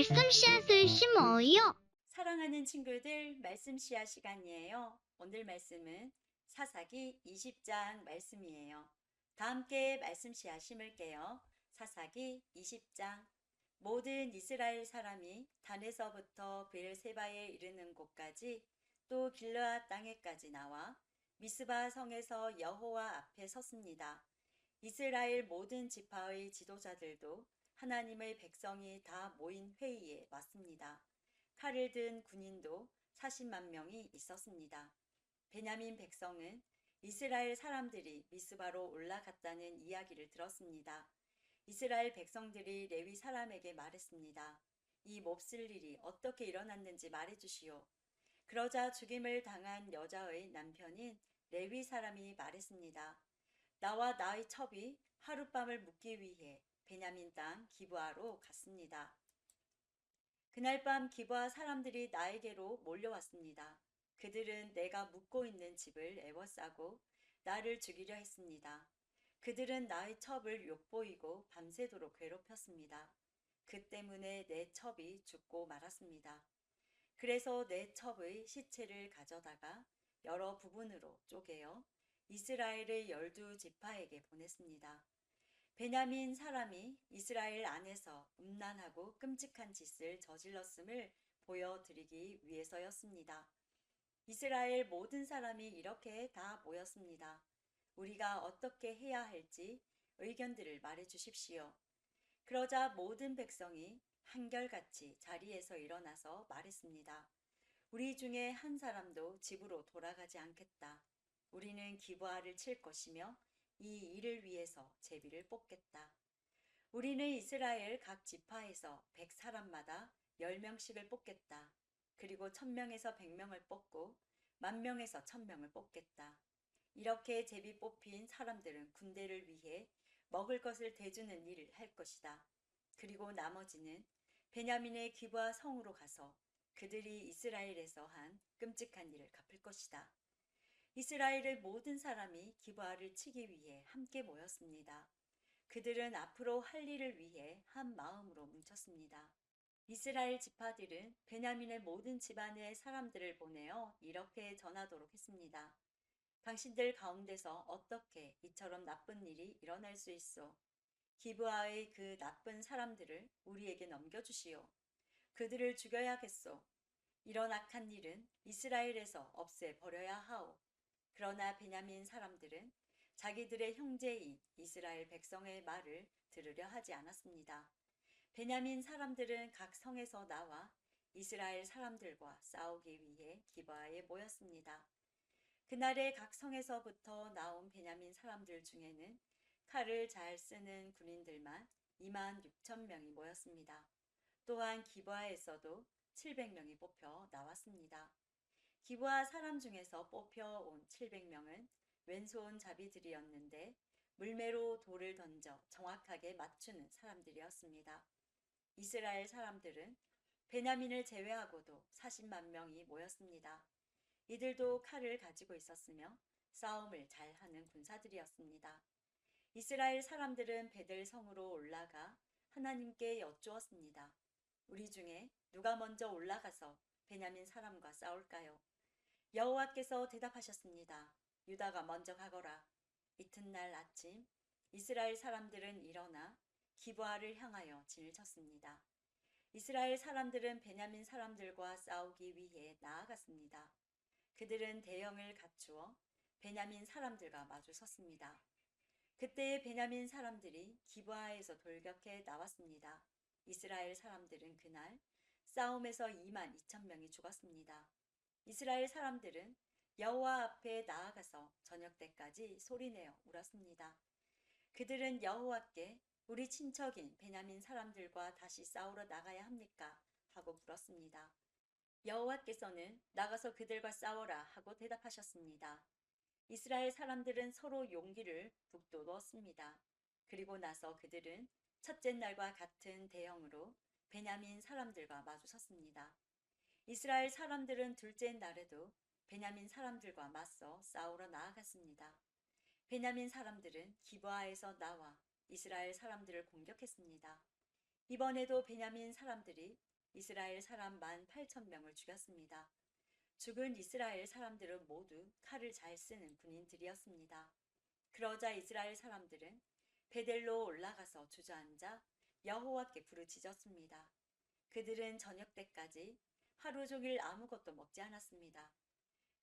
말씀 씨앗을 심어요. 사랑하는 친구들, 말씀 시야 시간이에요. 오늘 말씀은 사사기 20장 말씀이에요. 다 함께 말씀 시야 심을게요. 사사기 20장. 모든 이스라엘 사람이 단에서부터 브엘세바에 이르는 곳까지 또 길르앗 땅에까지 나와 미스바 성에서 여호와 앞에 섰습니다. 이스라엘 모든 지파의 지도자들도 하나님의 백성이 다 모인 회의에 왔습니다. 칼을 든 군인도 40만 명이 있었습니다. 베냐민 백성은 이스라엘 사람들이 미스바로 올라갔다는 이야기를 들었습니다. 이스라엘 백성들이 레위 사람에게 말했습니다. 이 몹쓸 일이 어떻게 일어났는지 말해주시오. 그러자 죽임을 당한 여자의 남편인 레위 사람이 말했습니다. 나와 나의 첩이 하룻밤을 묵기 위해 베냐민 땅 기브아로 갔습니다. 그날 밤 기브아 사람들이 나에게로 몰려왔습니다. 그들은 내가 묵고 있는 집을 에워싸고 나를 죽이려 했습니다. 그들은 나의 첩을 욕보이고 밤새도록 괴롭혔습니다. 그 때문에 내 첩이 죽고 말았습니다. 그래서 내 첩의 시체를 가져다가 여러 부분으로 쪼개어 이스라엘의 12지파에게 보냈습니다. 베냐민 사람이 이스라엘 안에서 음란하고 끔찍한 짓을 저질렀음을 보여드리기 위해서였습니다. 이스라엘 모든 사람이 이렇게 다 모였습니다. 우리가 어떻게 해야 할지 의견들을 말해 주십시오. 그러자 모든 백성이 한결같이 자리에서 일어나서 말했습니다. 우리 중에 한 사람도 집으로 돌아가지 않겠다. 우리는 기브아를 칠 것이며 이 일을 위해서 제비를 뽑겠다. 우리는 이스라엘 각 지파에서 100사람마다 10명씩을 뽑겠다. 그리고 1000명에서 100명을 뽑고 10,000명에서 1000명을 뽑겠다. 이렇게 제비 뽑힌 사람들은 군대를 위해 먹을 것을 대주는 일을 할 것이다. 그리고 나머지는 베냐민의 기브아 성으로 가서 그들이 이스라엘에서 한 끔찍한 일을 갚을 것이다. 이스라엘의 모든 사람이 기브아를 치기 위해 함께 모였습니다. 그들은 앞으로 할 일을 위해 한 마음으로 뭉쳤습니다. 이스라엘 지파들은 베냐민의 모든 집안의 사람들을 보내어 이렇게 전하도록 했습니다. 당신들 가운데서 어떻게 이처럼 나쁜 일이 일어날 수 있어? 기브아의 그 나쁜 사람들을 우리에게 넘겨주시오. 그들을 죽여야겠소. 이런 악한 일은 이스라엘에서 없애버려야 하오. 그러나 베냐민 사람들은 자기들의 형제인 이스라엘 백성의 말을 들으려 하지 않았습니다. 베냐민 사람들은 각 성에서 나와 이스라엘 사람들과 싸우기 위해 기브아에 모였습니다. 그날에 각 성에서부터 나온 베냐민 사람들 중에는 칼을 잘 쓰는 군인들만 2만 6천 명이 모였습니다. 또한 기브아에서도 700명이 뽑혀 나왔습니다. 기브아 사람 중에서 뽑혀온 700명은 왼손 자비들이었는데 물매로 돌을 던져 정확하게 맞추는 사람들이었습니다. 이스라엘 사람들은 베냐민을 제외하고도 40만 명이 모였습니다. 이들도 칼을 가지고 있었으며 싸움을 잘하는 군사들이었습니다. 이스라엘 사람들은 베델 성으로 올라가 하나님께 여쭈었습니다. 우리 중에 누가 먼저 올라가서 베냐민 사람과 싸울까요? 여호와께서 대답하셨습니다. 유다가 먼저 가거라. 이튿날 아침 이스라엘 사람들은 일어나 기브아를 향하여 진을 쳤습니다. 이스라엘 사람들은 베냐민 사람들과 싸우기 위해 나아갔습니다. 그들은 대형을 갖추어 베냐민 사람들과 마주 섰습니다. 그때의 베냐민 사람들이 기브아에서 돌격해 나왔습니다. 이스라엘 사람들은 그날 싸움에서 2만 2천 명이 죽었습니다. 이스라엘 사람들은 여호와 앞에 나아가서 저녁 때까지 소리내어 울었습니다. 그들은 여호와께 우리 친척인 베냐민 사람들과 다시 싸우러 나가야 합니까? 하고 물었습니다. 여호와께서는 나가서 그들과 싸워라 하고 대답하셨습니다. 이스라엘 사람들은 서로 용기를 북돋웠습니다. 그리고 나서 그들은 첫째 날과 같은 대형으로 베냐민 사람들과 마주섰습니다. 이스라엘 사람들은 둘째 날에도 베냐민 사람들과 맞서 싸우러 나아갔습니다. 베냐민 사람들은 기브아에서 나와 이스라엘 사람들을 공격했습니다. 이번에도 베냐민 사람들이 이스라엘 사람 18,000명을 죽였습니다. 죽은 이스라엘 사람들은 모두 칼을 잘 쓰는 군인들이었습니다. 그러자 이스라엘 사람들은 베델로 올라가서 주저앉아 여호와께 부르짖었습니다. 그들은 저녁 때까지 하루 종일 아무것도 먹지 않았습니다.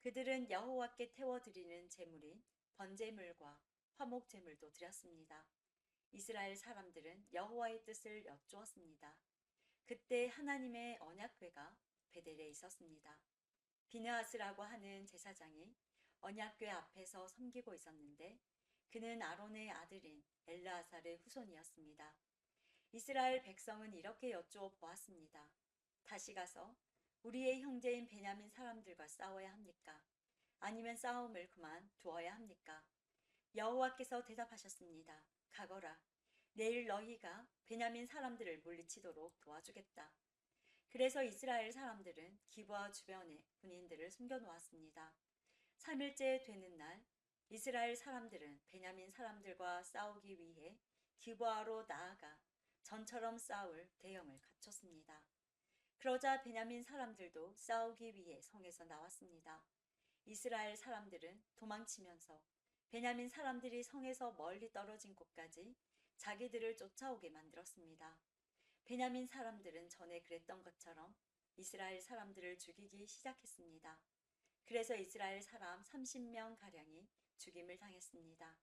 그들은 여호와께 태워드리는 제물인 번제물과 화목제물도 드렸습니다. 이스라엘 사람들은 여호와의 뜻을 여쭈었습니다. 그때 하나님의 언약궤가 베델에 있었습니다. 비느하스라고 하는 제사장이 언약궤 앞에서 섬기고 있었는데 그는 아론의 아들인 엘르아살의 후손이었습니다. 이스라엘 백성은 이렇게 여쭈어 보았습니다. 다시 가서 우리의 형제인 베냐민 사람들과 싸워야 합니까? 아니면 싸움을 그만 두어야 합니까? 여호와께서 대답하셨습니다. 가거라. 내일 너희가 베냐민 사람들을 물리치도록 도와주겠다. 그래서 이스라엘 사람들은 기브아 주변에 군인들을 숨겨놓았습니다. 3일째 되는 날 이스라엘 사람들은 베냐민 사람들과 싸우기 위해 기브아로 나아가 전처럼 싸울 대형을 갖췄습니다. 그러자 베냐민 사람들도 싸우기 위해 성에서 나왔습니다. 이스라엘 사람들은 도망치면서 베냐민 사람들이 성에서 멀리 떨어진 곳까지 자기들을 쫓아오게 만들었습니다. 베냐민 사람들은 전에 그랬던 것처럼 이스라엘 사람들을 죽이기 시작했습니다. 그래서 이스라엘 사람 30명 가량이 죽임을 당했습니다.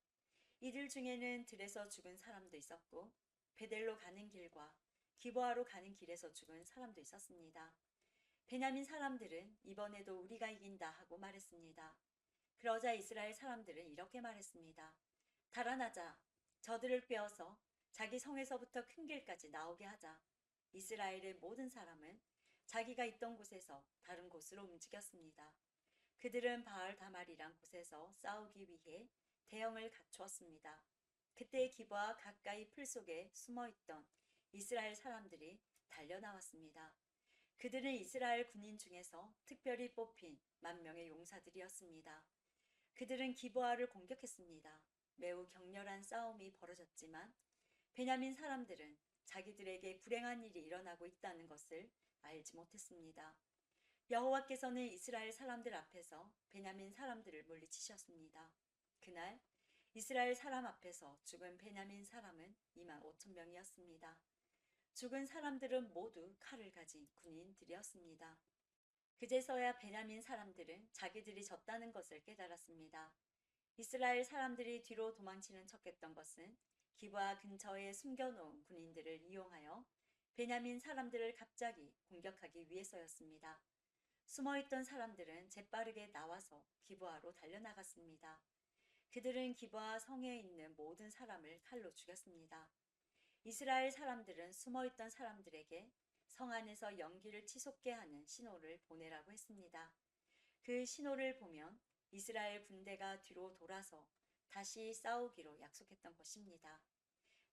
이들 중에는 들에서 죽은 사람도 있었고 베델로 가는 길과 기브아로 가는 길에서 죽은 사람도 있었습니다. 베냐민 사람들은 이번에도 우리가 이긴다 하고 말했습니다. 그러자 이스라엘 사람들은 이렇게 말했습니다. 달아나자. 저들을 빼어서 자기 성에서부터 큰 길까지 나오게 하자. 이스라엘의 모든 사람은 자기가 있던 곳에서 다른 곳으로 움직였습니다. 그들은 바알 다말이란 곳에서 싸우기 위해 대형을 갖추었습니다. 그때 기브아 가까이 풀 속에 숨어있던 이스라엘 사람들이 달려나왔습니다. 그들은 이스라엘 군인 중에서 특별히 뽑힌 10,000명의 용사들이었습니다. 그들은 기브아를 공격했습니다. 매우 격렬한 싸움이 벌어졌지만 베냐민 사람들은 자기들에게 불행한 일이 일어나고 있다는 것을 알지 못했습니다. 여호와께서는 이스라엘 사람들 앞에서 베냐민 사람들을 물리치셨습니다. 그날 이스라엘 사람 앞에서 죽은 베냐민 사람은 25,000명이었습니다. 죽은 사람들은 모두 칼을 가진 군인들이었습니다. 그제서야 베냐민 사람들은 자기들이 졌다는 것을 깨달았습니다. 이스라엘 사람들이 뒤로 도망치는 척했던 것은 기브아 근처에 숨겨놓은 군인들을 이용하여 베냐민 사람들을 갑자기 공격하기 위해서였습니다. 숨어있던 사람들은 재빠르게 나와서 기브아로 달려나갔습니다. 그들은 기브아 성에 있는 모든 사람을 칼로 죽였습니다. 이스라엘 사람들은 숨어있던 사람들에게 성 안에서 연기를 치솟게 하는 신호를 보내라고 했습니다. 그 신호를 보면 이스라엘 군대가 뒤로 돌아서 다시 싸우기로 약속했던 것입니다.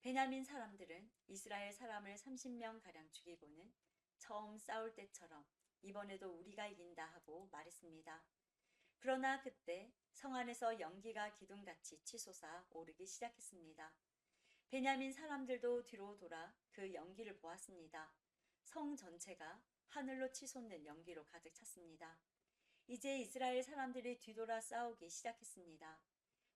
베냐민 사람들은 이스라엘 사람을 30명가량 죽이고는 처음 싸울 때처럼 이번에도 우리가 이긴다 하고 말했습니다. 그러나 그때 성 안에서 연기가 기둥같이 치솟아 오르기 시작했습니다. 베냐민 사람들도 뒤로 돌아 그 연기를 보았습니다. 성 전체가 하늘로 치솟는 연기로 가득 찼습니다. 이제 이스라엘 사람들이 뒤돌아 싸우기 시작했습니다.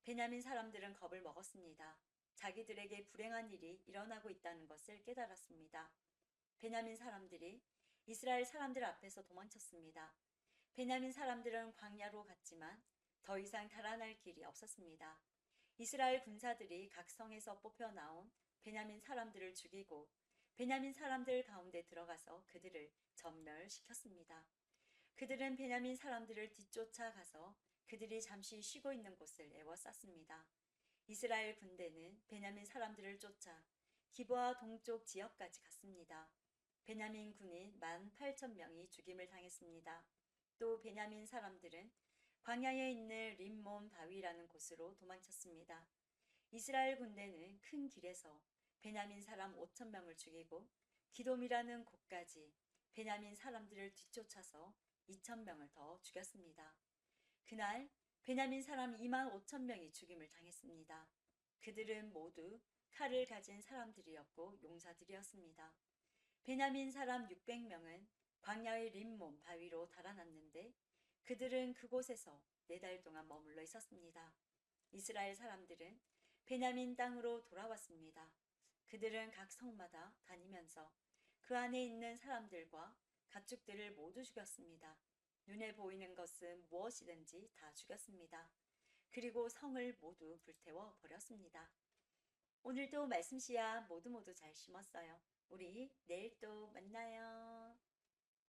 베냐민 사람들은 겁을 먹었습니다. 자기들에게 불행한 일이 일어나고 있다는 것을 깨달았습니다. 베냐민 사람들이 이스라엘 사람들 앞에서 도망쳤습니다. 베냐민 사람들은 광야로 갔지만 더 이상 달아날 길이 없었습니다. 이스라엘 군사들이 각 성에서 뽑혀 나온 베냐민 사람들을 죽이고 베냐민 사람들 가운데 들어가서 그들을 전멸시켰습니다. 그들은 베냐민 사람들을 뒤쫓아가서 그들이 잠시 쉬고 있는 곳을 에워쌌습니다. 이스라엘 군대는 베냐민 사람들을 쫓아 기브아 동쪽 지역까지 갔습니다. 베냐민 군인 18,000명이 죽임을 당했습니다. 또 베냐민 사람들은 광야에 있는 림몬 바위라는 곳으로 도망쳤습니다. 이스라엘 군대는 큰 길에서 베냐민 사람 5,000명을 죽이고 기돔이라는 곳까지 베냐민 사람들을 뒤쫓아서 2,000명을 더 죽였습니다. 그날 베냐민 사람 25,000명이 죽임을 당했습니다. 그들은 모두 칼을 가진 사람들이었고 용사들이었습니다. 베냐민 사람 600명은 광야의 림몬 바위로 달아났는데 그들은 그곳에서 4달 동안 머물러 있었습니다. 이스라엘 사람들은 베냐민 땅으로 돌아왔습니다. 그들은 각 성마다 다니면서 그 안에 있는 사람들과 가축들을 모두 죽였습니다. 눈에 보이는 것은 무엇이든지 다 죽였습니다. 그리고 성을 모두 불태워 버렸습니다. 오늘도 말씀 씨앗 모두 잘 심었어요. 우리 내일 또 만나요.